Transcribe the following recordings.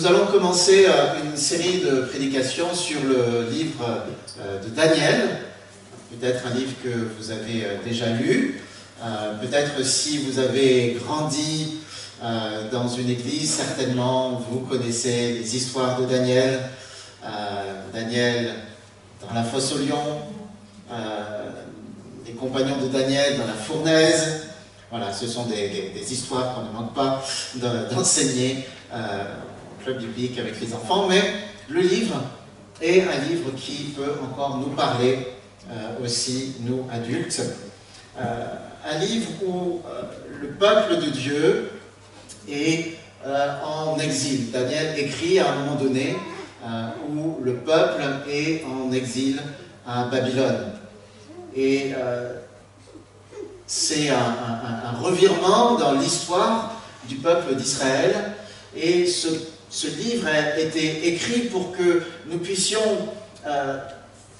Nous allons commencer une série de prédications sur le livre de Daniel, peut-être un livre que vous avez déjà lu, peut-être si vous avez grandi dans une église, certainement vous connaissez les histoires de Daniel, Daniel dans la fosse aux lions, les compagnons de Daniel dans la fournaise. Voilà, ce sont des histoires qu'on ne manque pas d'enseigner au club biblique avec les enfants, mais le livre est un livre qui peut encore nous parler aussi, nous adultes. Un livre où le peuple de Dieu est en exil. Daniel écrit à un moment donné où le peuple est en exil à Babylone. Et c'est un revirement dans l'histoire du peuple d'Israël. Et ce livre a été écrit pour que nous puissions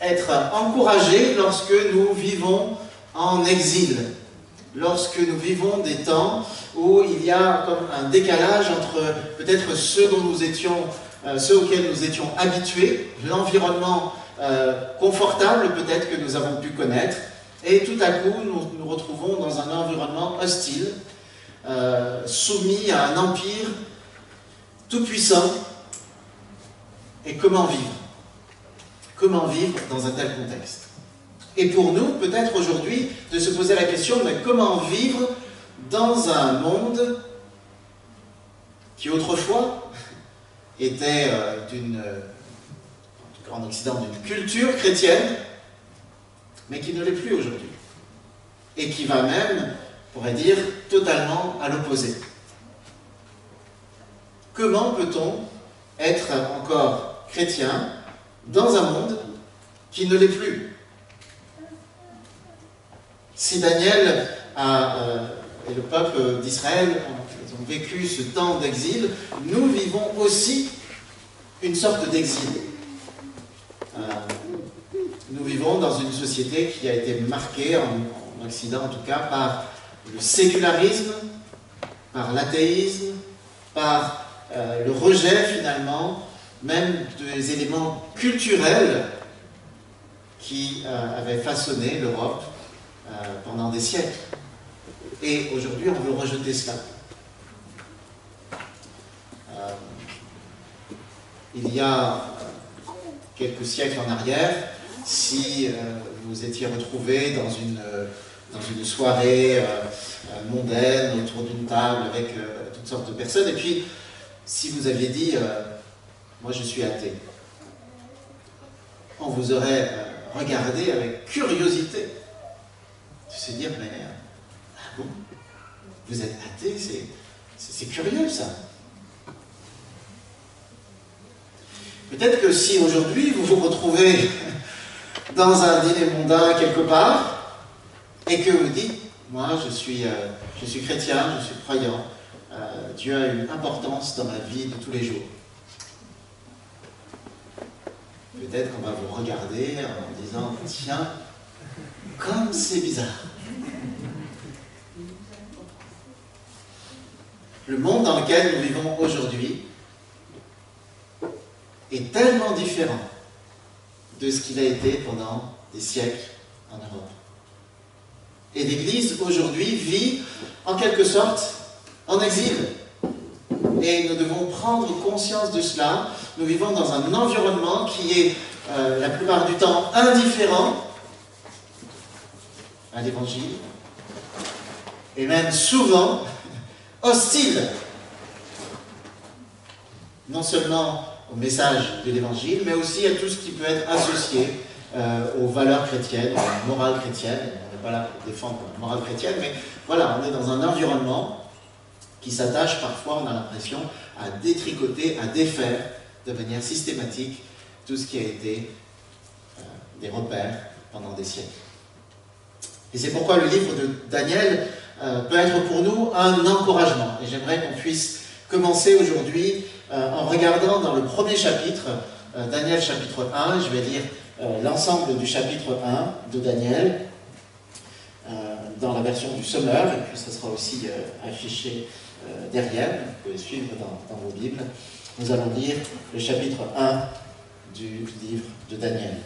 être encouragés lorsque nous vivons en exil. Lorsque nous vivons des temps où il y a comme un décalage entre peut-être ceux auxquels nous étions habitués, l'environnement confortable peut-être que nous avons pu connaître, et tout à coup nous nous retrouvons dans un environnement hostile, soumis à un empire tout-puissant. Et comment vivre? Comment vivre dans un tel contexte? Et pour nous, peut-être aujourd'hui, de se poser la question, mais comment vivre dans un monde qui autrefois était en Occident, d'une culture chrétienne, mais qui ne l'est plus aujourd'hui. Et qui va même, on pourrait dire, totalement à l'opposé. Comment peut-on être encore chrétien dans un monde qui ne l'est plus? Si Daniel et le peuple d'Israël ont vécu ce temps d'exil, nous vivons aussi une sorte d'exil. Nous vivons dans une société qui a été marquée, en Occident en tout cas, par le sécularisme, par l'athéisme, par le rejet finalement, même des éléments culturels qui avaient façonné l'Europe pendant des siècles. Et aujourd'hui, on veut rejeter cela. Il y a quelques siècles en arrière, si vous étiez retrouvé dans une soirée mondaine, autour d'une table avec toutes sortes de personnes, et puis si vous aviez dit « moi je suis athée », on vous aurait regardé avec curiosité. Se dire, mais ah bon, vous êtes athée, c'est curieux ça. Peut-être que si aujourd'hui vous vous retrouvez dans un dîner mondain quelque part et que vous dites, moi je suis chrétien, je suis croyant, Dieu a une importance dans ma vie de tous les jours. Peut-être qu'on va vous regarder en disant, tiens, comme c'est bizarre. Le monde dans lequel nous vivons aujourd'hui est tellement différent de ce qu'il a été pendant des siècles en Europe. Et l'Église aujourd'hui vit en quelque sorte en exil. Et nous devons prendre conscience de cela. Nous vivons dans un environnement qui est la plupart du temps indifférent à l'Évangile, et même souvent hostile, non seulement au message de l'Évangile, mais aussi à tout ce qui peut être associé aux valeurs chrétiennes, à la morale chrétienne. On n'est pas là pour défendre la morale chrétienne, mais voilà, on est dans un environnement qui s'attache parfois, on a l'impression, à détricoter, à défaire de manière systématique tout ce qui a été des repères pendant des siècles. Et c'est pourquoi le livre de Daniel peut être pour nous un encouragement. Et j'aimerais qu'on puisse commencer aujourd'hui en regardant dans le premier chapitre, Daniel chapitre 1. Je vais lire l'ensemble du chapitre 1 de Daniel dans la version du Sommer, et puis ça sera aussi affiché derrière, vous pouvez suivre dans vos Bibles. Nous allons lire le chapitre 1 du livre de Daniel.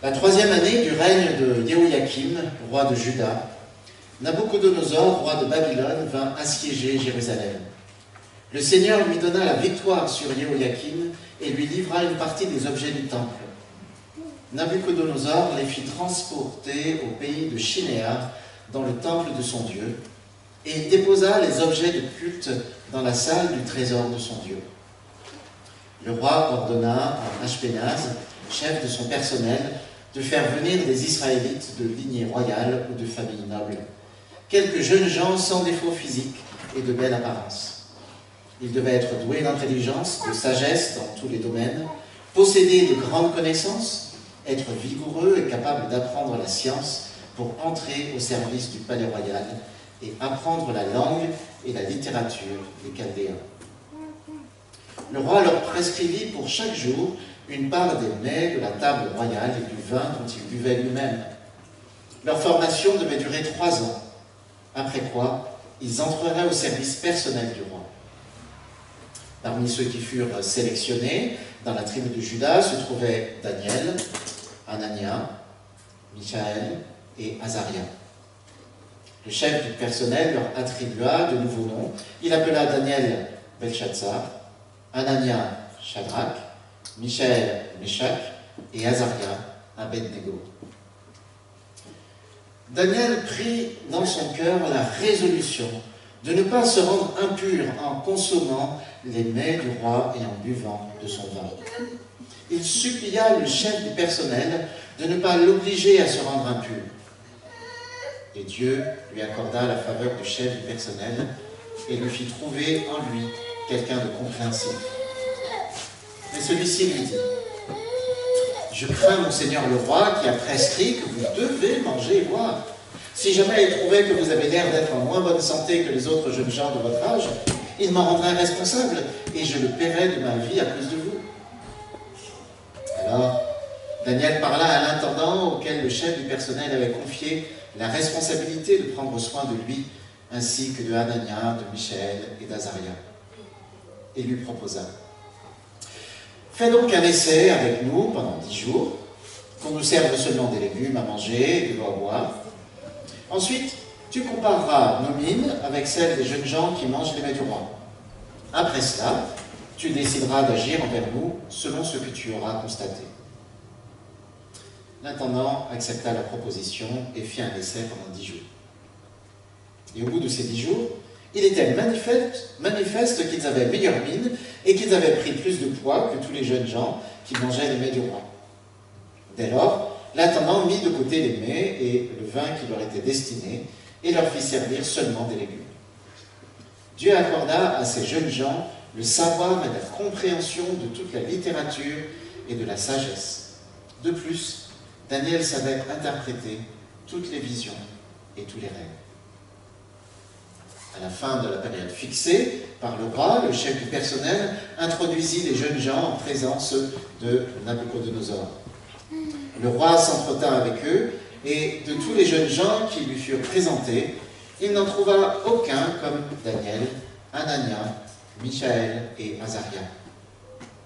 La 3e année du règne de Jéhoïakim, roi de Juda, Nabuchodonosor, roi de Babylone, vint assiéger Jérusalem. Le Seigneur lui donna la victoire sur Jéhoïakim et lui livra une partie des objets du temple. Nabuchodonosor les fit transporter au pays de Shinéar, dans le temple de son Dieu, et il déposa les objets de culte dans la salle du trésor de son Dieu. Le roi ordonna à Ashpenaz, chef de son personnel, de faire venir des Israélites de lignée royale ou de famille noble, quelques jeunes gens sans défaut physique et de belle apparence. Ils devaient être doués d'intelligence, de sagesse dans tous les domaines, posséder de grandes connaissances, être vigoureux et capables d'apprendre la science pour entrer au service du palais royal et apprendre la langue et la littérature des Chaldéens. Le roi leur prescrivit pour chaque jour une part des mets de la table royale et du vin dont il buvait lui-même. Leur formation devait durer 3 ans, après quoi ils entreraient au service personnel du roi. Parmi ceux qui furent sélectionnés dans la tribu de Juda se trouvaient Daniel, Anania, Michaël et Azaria. Le chef du personnel leur attribua de nouveaux noms. Il appela Daniel Belshazzar, Anania Shadrach, Michaël Meshach et Azaria Abednego. Daniel prit dans son cœur la résolution de ne pas se rendre impur en consommant les mets du roi et en buvant de son vin. Il supplia le chef du personnel de ne pas l'obliger à se rendre impur. Et Dieu lui accorda la faveur du chef du personnel et lui fit trouver en lui quelqu'un de compréhensif. Mais celui-ci lui dit: « Je crains mon Seigneur le roi qui a prescrit que vous devez manger et boire. Si jamais il trouvait que vous avez l'air d'être en moins bonne santé que les autres jeunes gens de votre âge, il m'en rendrait responsable et je le paierais de ma vie à cause de vous. » Alors, Daniel parla à l'intendant auquel le chef du personnel avait confié la responsabilité de prendre soin de lui, ainsi que de Anania, de Michaël et d'Azaria. Et lui proposa: « Fais donc un essai avec nous pendant 10 jours, qu'on nous serve seulement des légumes à manger et de l'eau à boire. Ensuite, tu compareras nos mines avec celles des jeunes gens qui mangent les mets du roi. Après cela, tu décideras d'agir envers nous selon ce que tu auras constaté. » L'intendant accepta la proposition et fit un essai pendant 10 jours. Et au bout de ces 10 jours, il était manifeste qu'ils avaient meilleure mine et qu'ils avaient pris plus de poids que tous les jeunes gens qui mangeaient les mets du roi. Dès lors, l'intendant mit de côté les mets et le vin qui leur était destiné et leur fit servir seulement des légumes. Dieu accorda à ces jeunes gens le savoir et la compréhension de toute la littérature et de la sagesse. De plus, Daniel savait interpréter toutes les visions et tous les rêves. À la fin de la période fixée par le roi, le chef du personnel introduisit les jeunes gens en présence de Nabuchodonosor. Le roi s'entretint avec eux, et de tous les jeunes gens qui lui furent présentés, il n'en trouva aucun comme Daniel, Anania, Michaël et Azaria.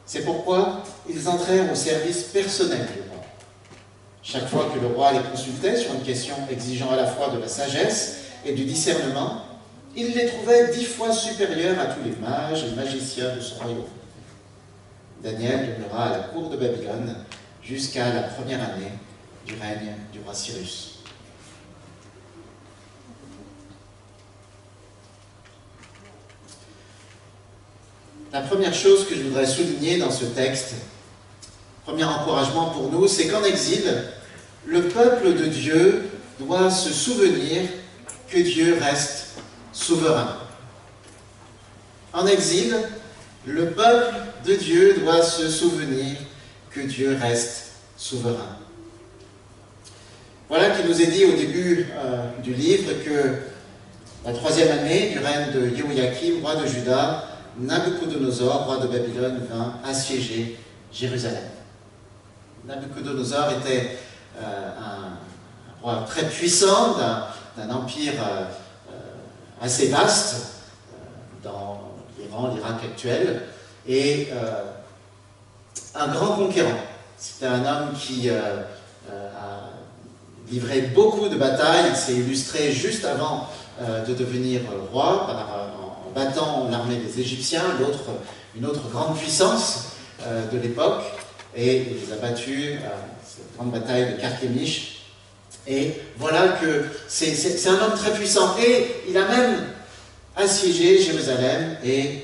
C'est pourquoi ils entrèrent au service personnel du roi. Chaque fois que le roi les consultait sur une question exigeant à la fois de la sagesse et du discernement, il les trouvait 10 fois supérieurs à tous les mages et magiciens de son royaume. Daniel demeura à la cour de Babylone jusqu'à la 1re année du règne du roi Cyrus. La première chose que je voudrais souligner dans ce texte, premier encouragement pour nous, c'est qu'en exil, le peuple de Dieu doit se souvenir que Dieu reste souverain. En exil, le peuple de Dieu doit se souvenir que Dieu reste souverain. Voilà qui nous est dit au début du livre que la 3e année du règne de Jéhoïakim, roi de Juda, Nabuchodonosor, roi de Babylone, vint assiéger Jérusalem. Nabuchodonosor était un roi très puissant d'un empire assez vaste dans l'Iran, l'Irak actuel, et un grand conquérant. C'était un homme qui a livré beaucoup de batailles. Il s'est illustré juste avant de devenir roi en battant l'armée des Égyptiens, une autre grande puissance de l'époque, et il les a battus à cette grande bataille de Carchemish. Et voilà que c'est un homme très puissant, et il a même assiégé Jérusalem, et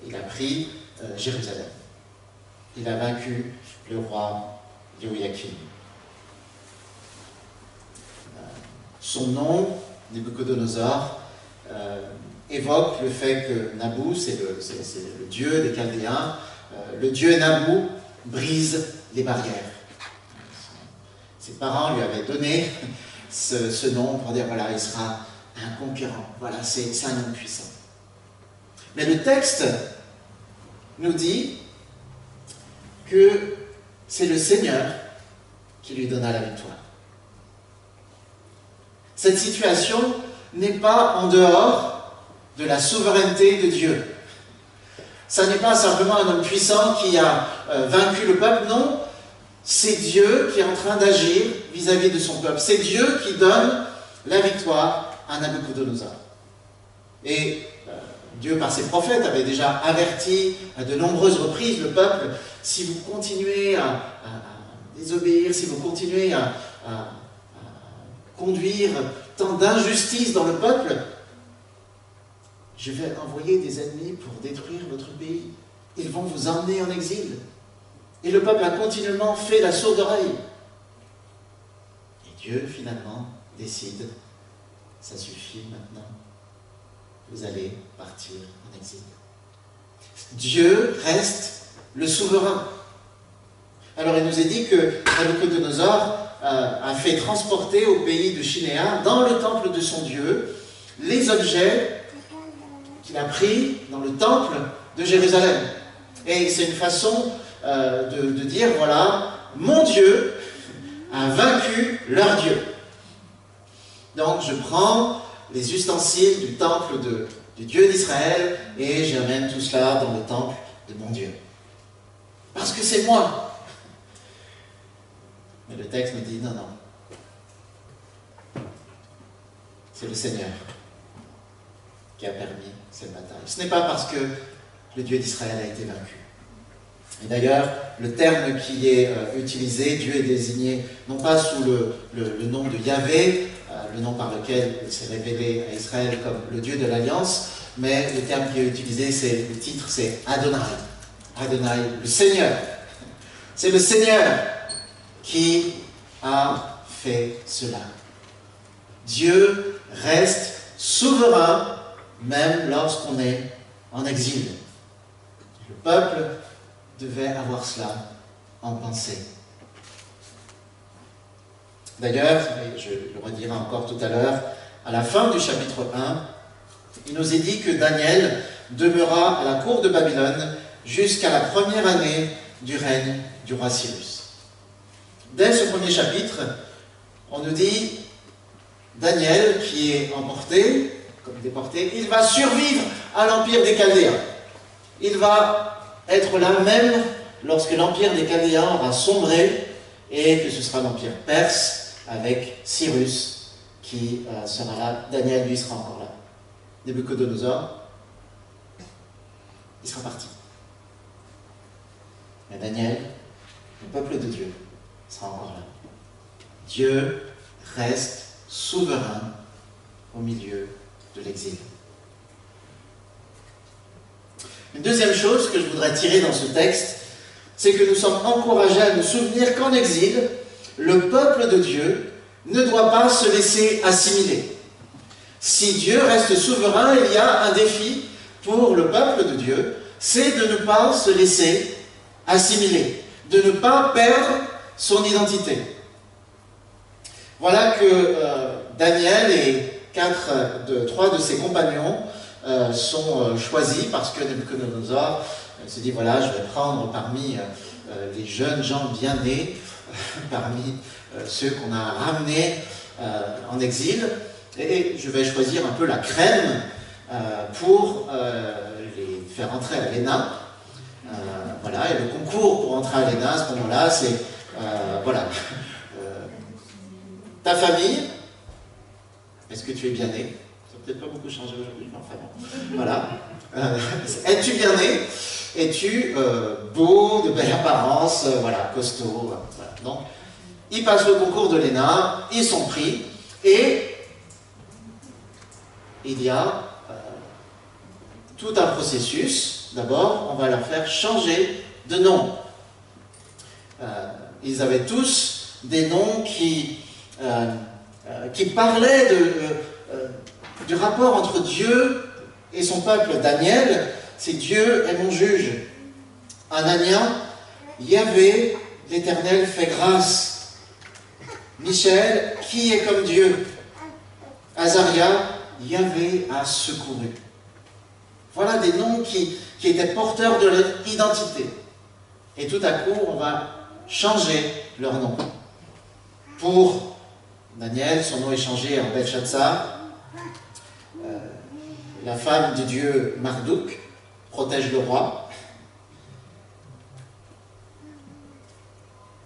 il a pris Jérusalem. Il a vaincu le roi Joachim. Son nom, Nabuchodonosor, évoque le fait que Nabou, c'est le dieu des Chaldéens, le dieu Nabou brise les barrières. Ses parents lui avaient donné ce nom pour dire, voilà, il sera un conquérant. Voilà, c'est un homme puissant. Mais le texte nous dit que c'est le Seigneur qui lui donna la victoire. Cette situation n'est pas en dehors de la souveraineté de Dieu. Ça n'est pas simplement un homme puissant qui a vaincu le peuple, non, c'est Dieu qui est en train d'agir vis-à-vis de son peuple. C'est Dieu qui donne la victoire à Nabuchodonosor. Et Dieu, par ses prophètes, avait déjà averti à de nombreuses reprises le peuple, si vous continuez à désobéir, si vous continuez à conduire tant d'injustice dans le peuple, je vais envoyer des ennemis pour détruire votre pays. Ils vont vous emmener en exil. Et le peuple a continuellement fait la sourde oreille. Et Dieu, finalement, décide, ça suffit maintenant, vous allez partir en exil. Dieu reste le souverain. Alors il nous est dit que Nabuchodonosor a fait transporter au pays de Shinéar, dans le temple de son Dieu, les objets qu'il a pris dans le temple de Jérusalem. Et c'est une façon de dire, voilà, mon Dieu a vaincu leur Dieu. Donc je prends les ustensiles du temple du Dieu d'Israël et j'amène tout cela dans le temple de mon Dieu. Parce que c'est moi. Mais le texte nous dit, non, non. C'est le Seigneur qui a permis cette bataille. Ce n'est pas parce que le Dieu d'Israël a été vaincu. Et d'ailleurs, le terme qui est utilisé, Dieu est désigné non pas sous le nom de Yahvé, le nom par lequel il s'est révélé à Israël comme le Dieu de l'Alliance, mais le terme qui est utilisé, le titre, c'est Adonai. Adonai, le Seigneur. C'est le Seigneur qui a fait cela. Dieu reste souverain même lorsqu'on est en exil. Le peuple devait avoir cela en pensée. D'ailleurs, et je le redirai encore tout à l'heure, à la fin du chapitre 1, il nous est dit que Daniel demeura à la cour de Babylone jusqu'à la première année du règne du roi Cyrus. Dès ce premier chapitre, on nous dit Daniel, qui est emporté, comme déporté, il va survivre à l'empire des Chaldéens. Il va être là même lorsque l'empire des Chaldéens aura sombré et que ce sera l'empire perse avec Cyrus qui sera là. Daniel, lui, sera encore là. Nabuchodonosor, il sera parti. Mais Daniel, le peuple de Dieu, sera encore là. Dieu reste souverain au milieu de l'exil. Une deuxième chose que je voudrais tirer dans ce texte, c'est que nous sommes encouragés à nous souvenir qu'en exil, le peuple de Dieu ne doit pas se laisser assimiler. Si Dieu reste souverain, il y a un défi pour le peuple de Dieu, c'est de ne pas se laisser assimiler, de ne pas perdre son identité. Voilà que Daniel et trois de ses compagnons sont choisis parce que Nabuchodonosor se dit, voilà, je vais prendre parmi les jeunes gens bien nés, parmi ceux qu'on a ramenés en exil, et je vais choisir un peu la crème pour faire entrer à l'ENA. Voilà, et le concours pour entrer à l'ENA, à ce moment-là, c'est, voilà, ta famille, est-ce que tu es bien né? Ça n'a peut-être pas beaucoup changé aujourd'hui, mais enfin bon, voilà. Es-tu bien né? Es-tu beau, de belle apparence, voilà, costaud, voilà. Donc, ils passent le concours de l'ENA, ils sont pris, et il y a tout un processus. D'abord, on va leur faire changer de nom. Ils avaient tous des noms qui parlaient du rapport entre Dieu et son peuple. Daniel, c'est Dieu est mon juge. Anania, Yahvé, l'Éternel fait grâce. Michel, qui est comme Dieu? Azaria, Yahvé a secouru. Voilà des noms qui étaient porteurs de leur identité. Et tout à coup, on va changer leur nom. Pour Daniel, son nom est changé en Belshazzar. La femme du dieu Marduk protège le roi.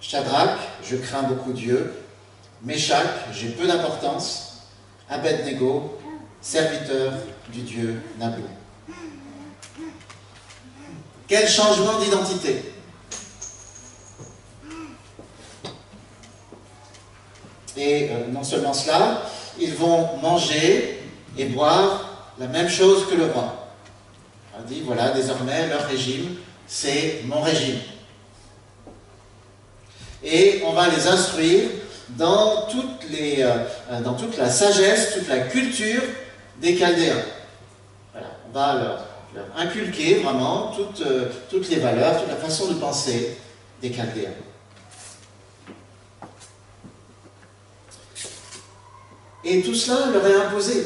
Shadrach, je crains beaucoup Dieu. Meshach, j'ai peu d'importance. Abednego, serviteur du dieu Nabu. Quel changement d'identité! Et non seulement cela, ils vont manger et boire la même chose que le roi. On dit, voilà, désormais, leur régime, c'est mon régime. Et on va les instruire dans toute la sagesse, toute la culture des Chaldéens. Voilà, on va leur inculquer vraiment toutes les valeurs, toute la façon de penser des Chaldéens. Et tout cela leur est imposé.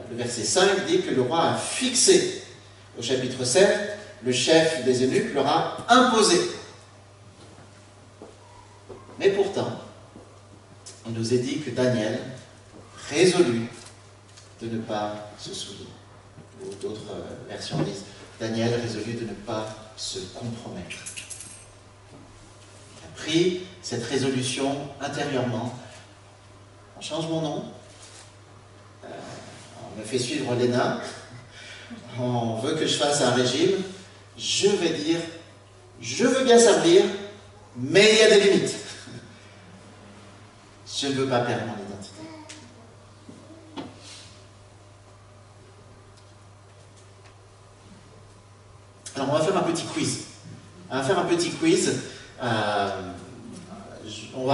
Le verset 5 dit que le roi a fixé. Au chapitre 7, le chef des eunuques leur a imposé. Mais pourtant, il nous est dit que Daniel résolut de ne pas se souiller. Ou d'autres versions disent, Daniel résolut de ne pas se compromettre. Il a pris cette résolution intérieurement. On change mon nom, on me fait suivre l'ENA, on veut que je fasse un régime, je vais dire, je veux bien servir, mais il y a des limites. Je ne veux pas perdre mon identité. Alors on va faire un petit quiz. On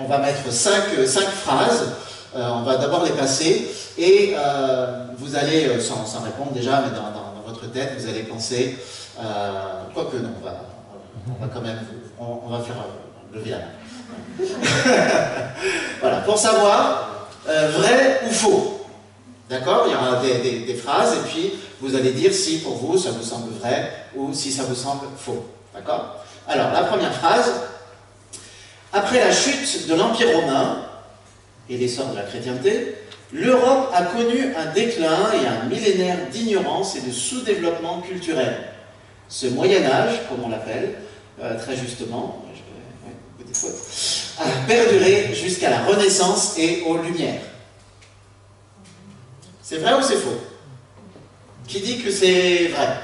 va mettre 5 phrases. On va d'abord les passer et vous allez, sans répondre déjà, mais dans votre tête, vous allez penser, quoique non, on va quand même, on va faire lever la main. Voilà, pour savoir vrai ou faux. D'accord? Il y aura des phrases et puis vous allez dire si pour vous ça vous semble vrai ou si ça vous semble faux. D'accord? Alors, la première phrase. Après la chute de l'Empire romain et l'essor de la chrétienté, l'Europe a connu un déclin et un millénaire d'ignorance et de sous-développement culturel. Ce Moyen-Âge, comme on l'appelle, très justement, a perduré jusqu'à la Renaissance et aux Lumières. C'est vrai ou c'est faux? Qui dit que c'est vrai?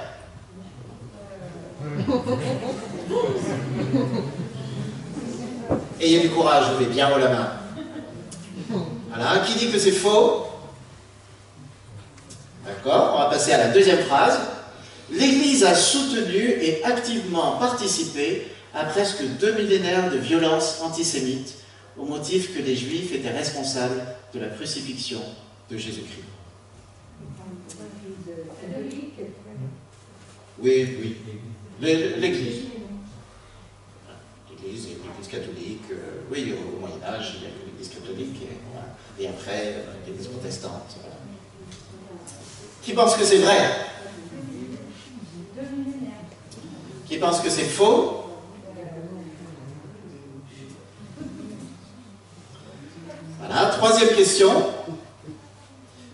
Ayez du courage, levez bien haut la main. Voilà, qui dit que c'est faux? D'accord, on va passer à la deuxième phrase. L'Église a soutenu et activement participé à presque 2 millénaires de violences antisémites au motif que les Juifs étaient responsables de la crucifixion de Jésus-Christ. Oui. L'Église. L'Église catholique, oui, au Moyen-Âge, il y a l'Église catholique, et après, l'Église protestante. Voilà. Qui pense que c'est vrai? Qui pense que c'est faux? Voilà, troisième question.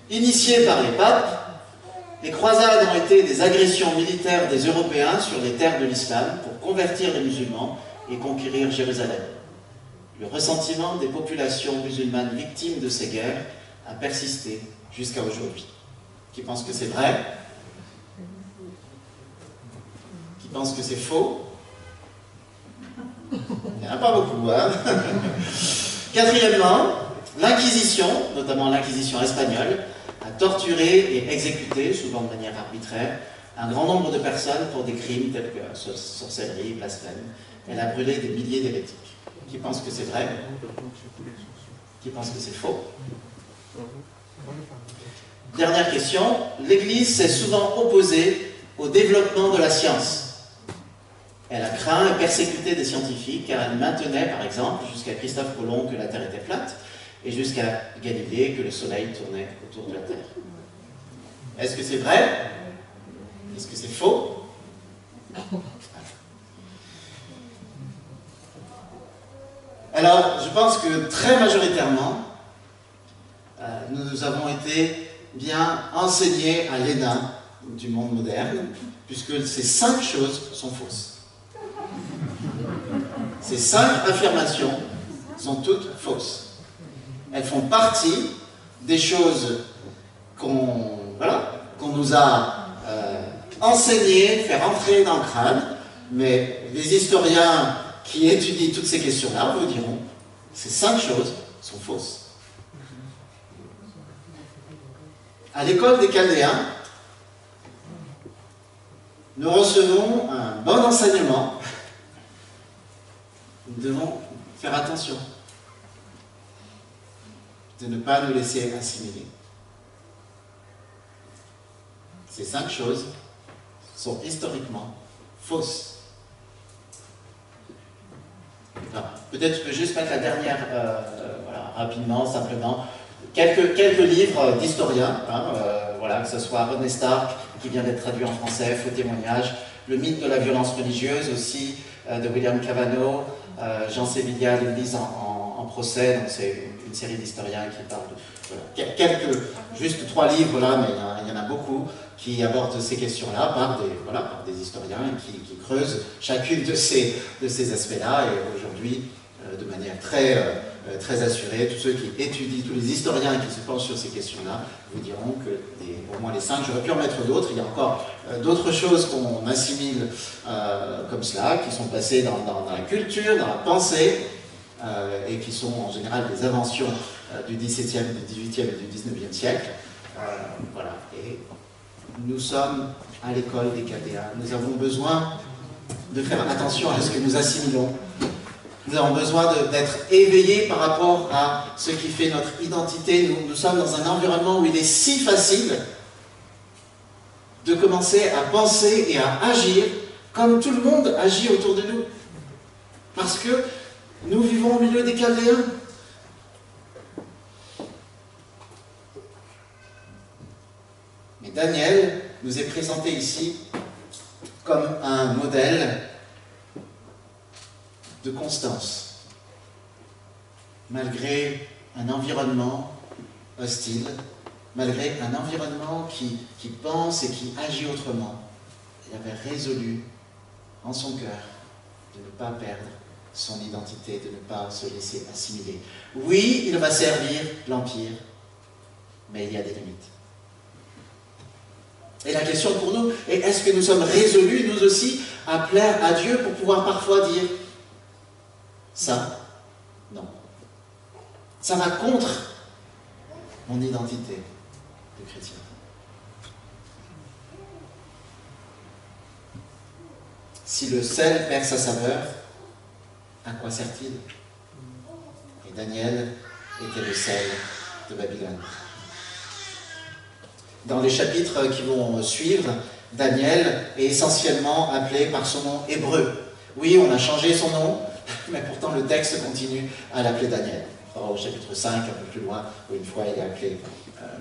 Initiée par les papes, Les croisades ont été des agressions militaires des Européens sur les terres de l'islam pour convertir les musulmans et conquérir Jérusalem. Le ressentiment des populations musulmanes victimes de ces guerres a persisté jusqu'à aujourd'hui. Qui pense que c'est vrai? Qui pense que c'est faux? Il n'y en a pas beaucoup, hein? Quatrièmement, l'Inquisition, notamment l'Inquisition espagnole, a torturé et exécuté, souvent de manière arbitraire, un grand nombre de personnes pour des crimes tels que sorcellerie, blasphème. Elle a brûlé des milliers d'hérétiques. Qui pense que c'est vrai? Qui pense que c'est faux? Dernière question. L'Église s'est souvent opposée au développement de la science. Elle a craint et persécuté des scientifiques car elle maintenait, par exemple, jusqu'à Christophe Colomb que la Terre était plate et jusqu'à Galilée que le Soleil tournait autour de la Terre. Est-ce que c'est vrai? Est-ce que c'est faux? Alors, je pense que très majoritairement, nous avons été bien enseignés à l'ENA du monde moderne, puisque ces 5 choses sont fausses. Ces 5 affirmations sont toutes fausses. Elles font partie des choses qu'on nous a enseignées, fait rentrer dans le crâne, mais les historiens qui étudient toutes ces questions-là vous diront ces 5 choses sont fausses. À l'école des Chaldéens, nous recevons un bon enseignement. Nous devons faire attention de ne pas nous laisser assimiler. Ces 5 choses sont historiquement fausses. Peut-être je peux juste mettre la dernière, rapidement, simplement. Quelques livres d'historiens, que ce soit René Stark, qui vient d'être traduit en français, Faux témoignage, Le mythe de la violence religieuse aussi, de William Cavanaugh, Jean Sévillia, l'Église en procès, donc c'est une série d'historiens qui parlent de... juste 3 livres là, mais il y en a beaucoup qui abordent ces questions-là par des historiens qui creusent chacune de ces aspects-là, et aujourd'hui, de manière très assurée, tous ceux qui étudient, tous les historiens qui se penchent sur ces questions-là, vous diront que au moins les 5, j'aurais pu en mettre d'autres, il y a encore d'autres choses qu'on assimile comme cela, qui sont passées dans la culture, dans la pensée, et qui sont en général des inventions du XVIIe, du XVIIIe et du XIXe siècle. Et nous sommes à l'école des Chaldéens. Nous avons besoin de faire attention à ce que nous assimilons. Nous avons besoin d'être éveillés par rapport à ce qui fait notre identité. Nous sommes dans un environnement où il est si facile de commencer à penser et à agir comme tout le monde agit autour de nous. Parce que nous vivons au milieu des Chaldéens. Mais Daniel nous est présenté ici comme un modèle de constance, malgré un environnement hostile, malgré un environnement qui pense et qui agit autrement. Il avait résolu en son cœur de ne pas perdre son identité, de ne pas se laisser assimiler. Oui, il va servir l'Empire, mais il y a des limites. Et la question pour nous est, est-ce que nous sommes résolus, nous aussi, à plaire à Dieu pour pouvoir parfois dire ça, non. Ça va contre mon identité de chrétien. Si le sel perd sa saveur, à quoi sert-il? Et Daniel était le sel de Babylone. Dans les chapitres qui vont suivre, Daniel est essentiellement appelé par son nom hébreu. Oui, on a changé son nom, mais pourtant le texte continue à l'appeler Daniel. Au chapitre 5, un peu plus loin, où une fois il est appelé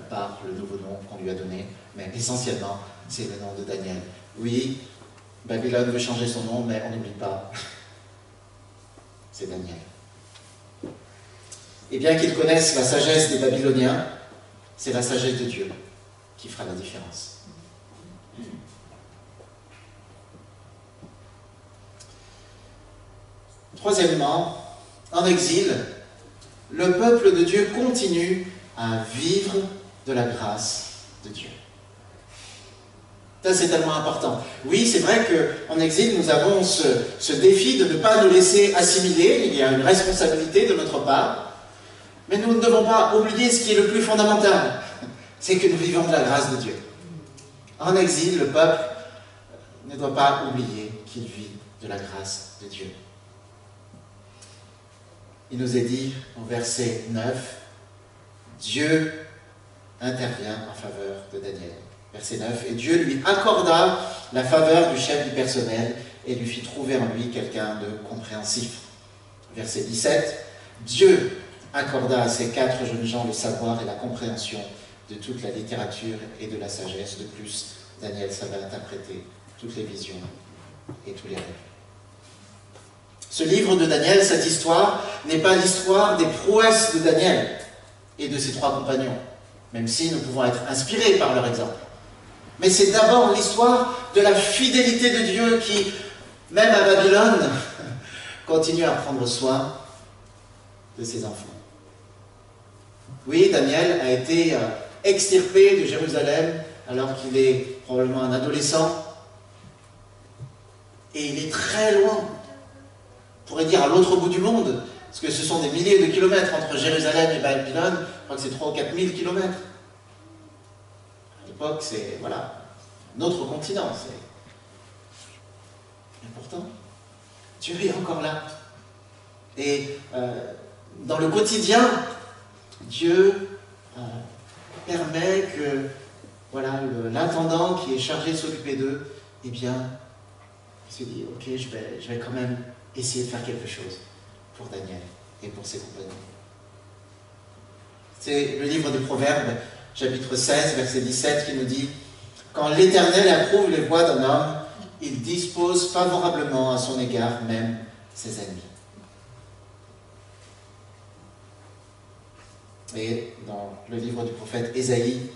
par le nouveau nom qu'on lui a donné, mais essentiellement c'est le nom de Daniel. Oui, Babylone veut changer son nom, mais on n'oublie pas, c'est Daniel. Et bien qu'ils connaissent la sagesse des Babyloniens, c'est la sagesse de Dieu qui fera la différence. Troisièmement, en exil, le peuple de Dieu continue à vivre de la grâce de Dieu. Ça, c'est tellement important. Oui, c'est vrai qu'en exil, nous avons ce défi de ne pas nous laisser assimiler. Il y a une responsabilité de notre part. Mais nous ne devons pas oublier ce qui est le plus fondamental. C'est que nous vivons de la grâce de Dieu. En exil, le peuple ne doit pas oublier qu'il vit de la grâce de Dieu. Il nous est dit au verset 9, Dieu intervient en faveur de Daniel. Verset 9, et Dieu lui accorda la faveur du chef du personnel et lui fit trouver en lui quelqu'un de compréhensif. Verset 17, Dieu accorda à ces 4 jeunes gens le savoir et la compréhension de toute la littérature et de la sagesse. De plus, Daniel savait interpréter toutes les visions et tous les rêves. Ce livre de Daniel, cette histoire, n'est pas l'histoire des prouesses de Daniel et de ses 3 compagnons, même si nous pouvons être inspirés par leur exemple. Mais c'est d'abord l'histoire de la fidélité de Dieu qui, même à Babylone, continue à prendre soin de ses enfants. Oui, Daniel a été extirpé de Jérusalem alors qu'il est probablement un adolescent. Et il est très loin. On pourrait dire à l'autre bout du monde, parce que ce sont des milliers de kilomètres entre Jérusalem et Babylone. Je crois que c'est 3 ou 4 000 kilomètres. À l'époque, c'est un autre continent. Et pourtant, Dieu est encore là. Et dans le quotidien, Dieu permet que l'intendant qui est chargé de s'occuper d'eux, eh bien, il se dit, ok, je vais quand même essayer de faire quelque chose pour Daniel et pour ses compagnons. C'est le livre des Proverbes, chapitre 16, verset 17, qui nous dit « Quand l'Éternel approuve les voies d'un homme, il dispose favorablement à son égard même ses ennemis. » Et dans le livre du prophète Ésaïe,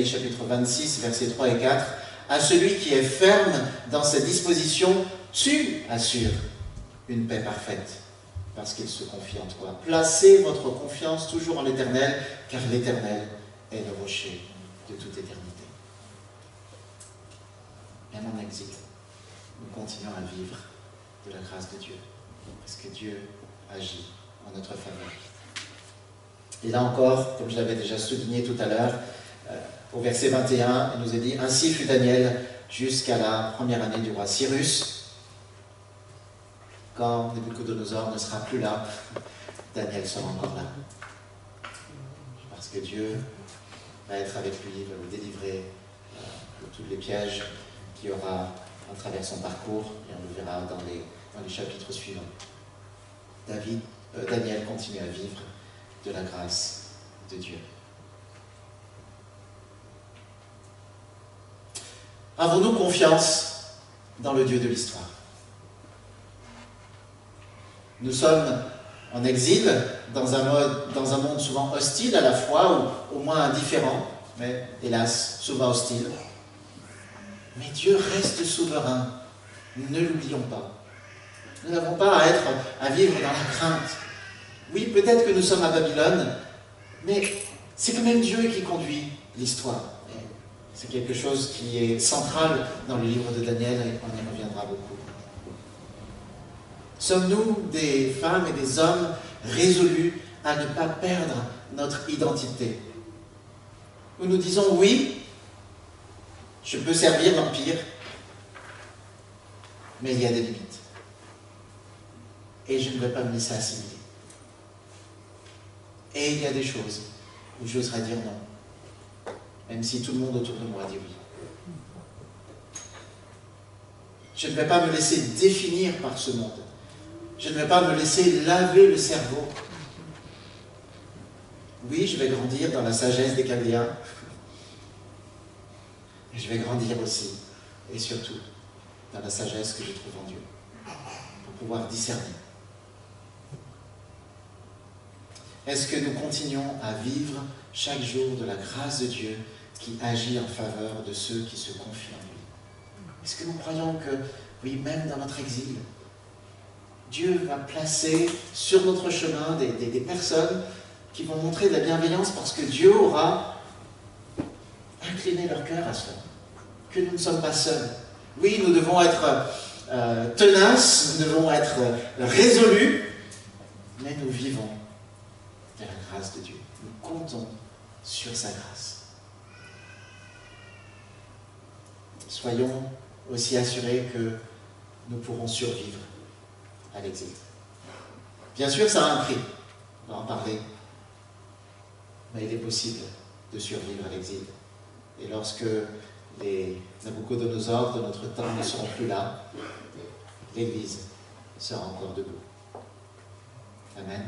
chapitre 26, versets 3 et 4, « À celui qui est ferme dans ses dispositions, tu assures une paix parfaite, parce qu'il se confie en toi. Placez votre confiance toujours en l'Éternel, car l'Éternel est le rocher de toute éternité. » Même en exil, nous continuons à vivre de la grâce de Dieu, parce que Dieu agit en notre faveur. Et là encore, comme je l'avais déjà souligné tout à l'heure, au verset 21, il nous est dit « Ainsi fut Daniel jusqu'à la première année du roi Cyrus. » Quand Nabuchodonosor ne sera plus là, Daniel sera encore là. Parce que Dieu va être avec lui, va le délivrer de tous les pièges qu'il y aura à travers son parcours, et on le verra dans les chapitres suivants. Daniel continue à vivre de la grâce de Dieu. Avons-nous confiance dans le Dieu de l'histoire? Nous sommes en exil, dans un monde souvent hostile à la fois, ou au moins indifférent, mais hélas, souvent hostile. Mais Dieu reste souverain, ne l'oublions pas. Nous n'avons pas à vivre dans la crainte. Oui, peut-être que nous sommes à Babylone, mais c'est quand même Dieu qui conduit l'histoire. C'est quelque chose qui est central dans le livre de Daniel, et on y reviendra beaucoup. Sommes-nous des femmes et des hommes résolus à ne pas perdre notre identité? Où nous disons oui, je peux servir l'Empire, mais il y a des limites. Et je ne vais pas me laisser assimiler. Et il y a des choses où j'oserais dire non, même si tout le monde autour de moi dit oui. Je ne vais pas me laisser définir par ce monde. Je ne vais pas me laisser laver le cerveau. Oui, je vais grandir dans la sagesse des Chaldéens. Et je vais grandir aussi, et surtout, dans la sagesse que je trouve en Dieu, pour pouvoir discerner. Est-ce que nous continuons à vivre chaque jour de la grâce de Dieu qui agit en faveur de ceux qui se confient en lui? Est-ce que nous croyons que, oui, même dans notre exil, Dieu va placer sur notre chemin des personnes qui vont montrer de la bienveillance parce que Dieu aura incliné leur cœur à cela. Que nous ne sommes pas seuls. Oui, nous devons être tenaces, nous devons être résolus, mais nous vivons de la grâce de Dieu. Nous comptons sur sa grâce. Soyons aussi assurés que nous pourrons survivre à l'exil. Bien sûr, ça a un prix, on va en parler, mais il est possible de survivre à l'exil. Et lorsque les Nabuchodonosor de notre temps ne seront plus là, l'Église sera encore debout. Amen.